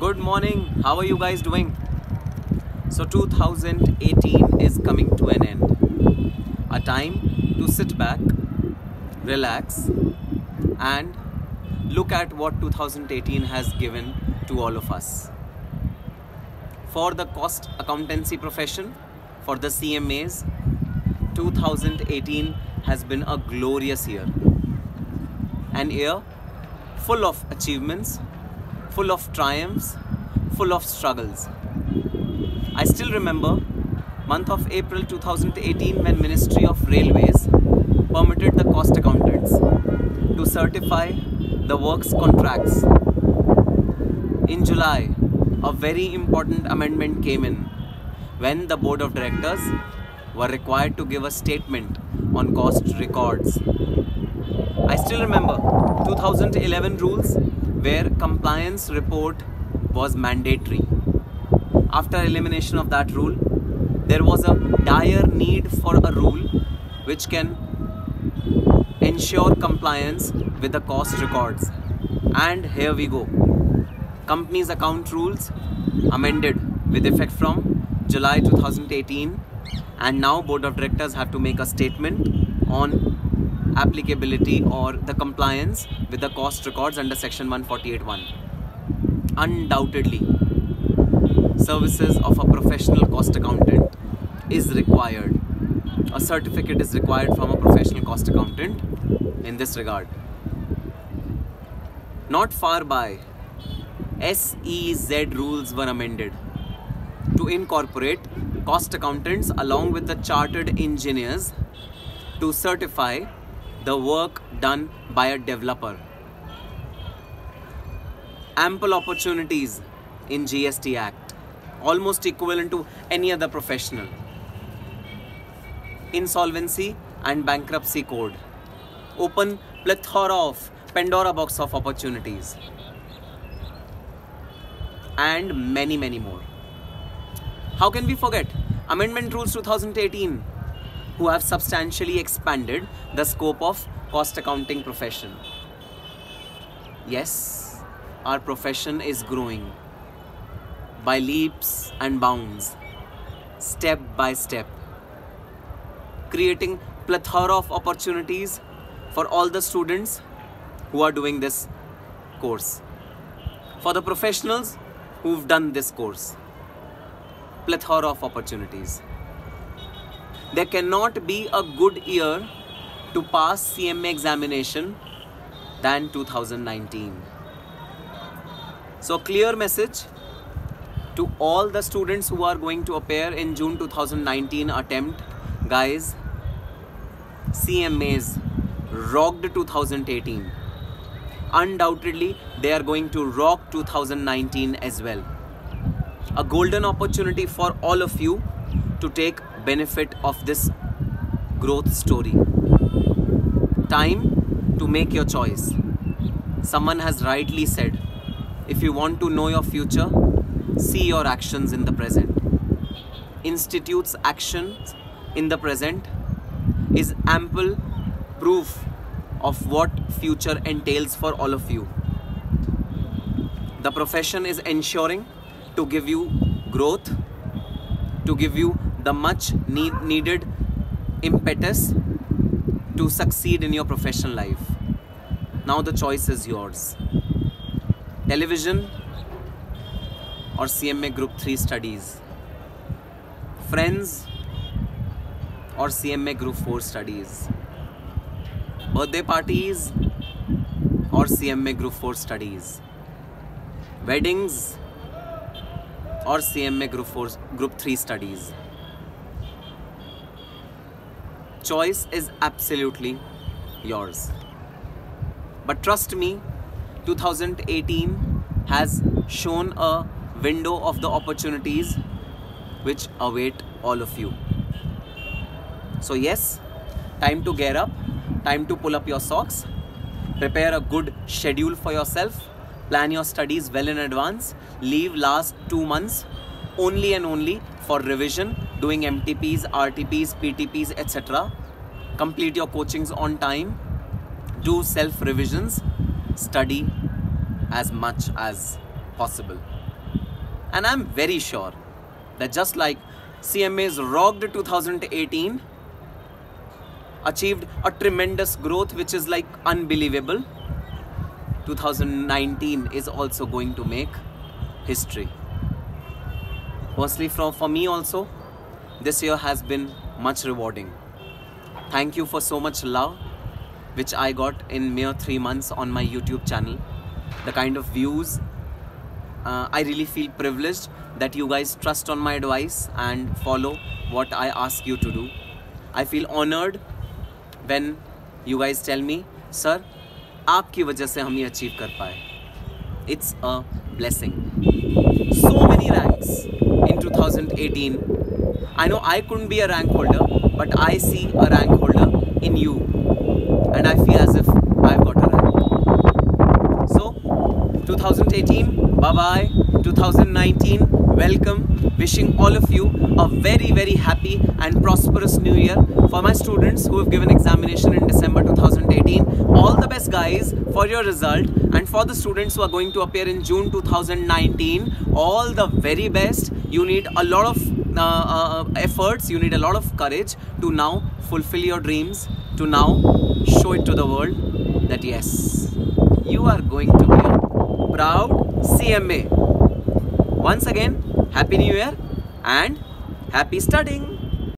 Good morning. How are you guys doing? So 2018 is coming to an end. A time to sit back, relax, and look at what 2018 has given to all of us. For the cost accountancy profession, for the CMAs, 2018 has been a glorious year. An year full of achievements, full of triumphs, full of struggles. I still remember month of April 2018 when Ministry of Railways permitted the cost accountants to certify the works contracts. In July, a very important amendment came in when the board of directors were required to give a statement on cost records. I still remember 2011 rules where compliance report was mandatory. After elimination of that rule, there was a dire need for a rule which can ensure compliance with the cost records. And here we go. Companies account rules amended with effect from July 2018, and now board of directors have to make a statement on applicability or the compliance with the cost records under section 148(1). Undoubtedly, services of a professional cost accountant is required. A certificate is required from a professional cost accountant in this regard. Not far by, SEZ rules were amended to incorporate cost accountants along with the chartered engineers to certify the work done by a developer. Ample opportunities in GST Act, almost equivalent to any other professional. Insolvency and Bankruptcy Code open plethora of Pandora box of opportunities, and many more. How can we forget Amendment Rules 2018, who have substantially expanded the scope of cost accounting profession? Yes, our profession is growing by leaps and bounds, step by step, creating plethora of opportunities for all the students who are doing this course. For the professionals who've done this course, plethora of opportunities. There cannot be a good year to pass CMA examination than 2019. So clear message to all the students who are going to appear in June 2019 attempt. Guys, CMAs rocked 2018. Undoubtedly, they are going to rock 2019 as well. A golden opportunity for all of you to take benefit of this growth story. Time to make your choice. Someone has rightly said, if you want to know your future, see your actions in the present. Institute's actions in the present is ample proof of what future entails for all of you. The profession is ensuring to give you growth, to give you the much needed impetus to succeed in your professional life. Now the choice is yours. Television or CMA Group 3 studies. Friends or CMA Group 4 studies. Birthday parties or CMA Group 4 studies. Weddings or CMA Group 3 studies. Choice is absolutely yours. But trust me, 2018 has shown a window of the opportunities which await all of you. So yes, time to gear up, time to pull up your socks, prepare a good schedule for yourself, plan your studies well in advance, leave last 2 months only and only for revision, doing MTPs, RTPs, PTPs, etc. Complete your coachings on time, do self revisions, study as much as possible. And I'm very sure that just like CMA's rocked 2018, achieved a tremendous growth which is like unbelievable, 2019 is also going to make history. Firstly, for me also, this year has been much rewarding. Thank you for so much love which I got in mere 3 months on my YouTube channel. The kind of views, I really feel privileged that you guys trust on my advice and follow what I ask you to do. I feel honored when you guys tell me, sir, आपकी वजह से हम ये achieve कर पाए. It's a blessing. So many ranks in 2018. I know I couldn't be a rank holder, but I see a rank holder in you, and I feel as if I've got a rank. So 2018, bye bye. 2019, welcome. Wishing all of you a very, very happy and prosperous new year. For my students who have given examination in December 2018, all the best guys for your result. And for the students who are going to appear in June 2019, all the very best. You need a lot of efforts, you need a lot of courage to now fulfill your dreams, to now show it to the world that yes, you are going to be a proud CMA. Once again, Happy New Year and happy studying!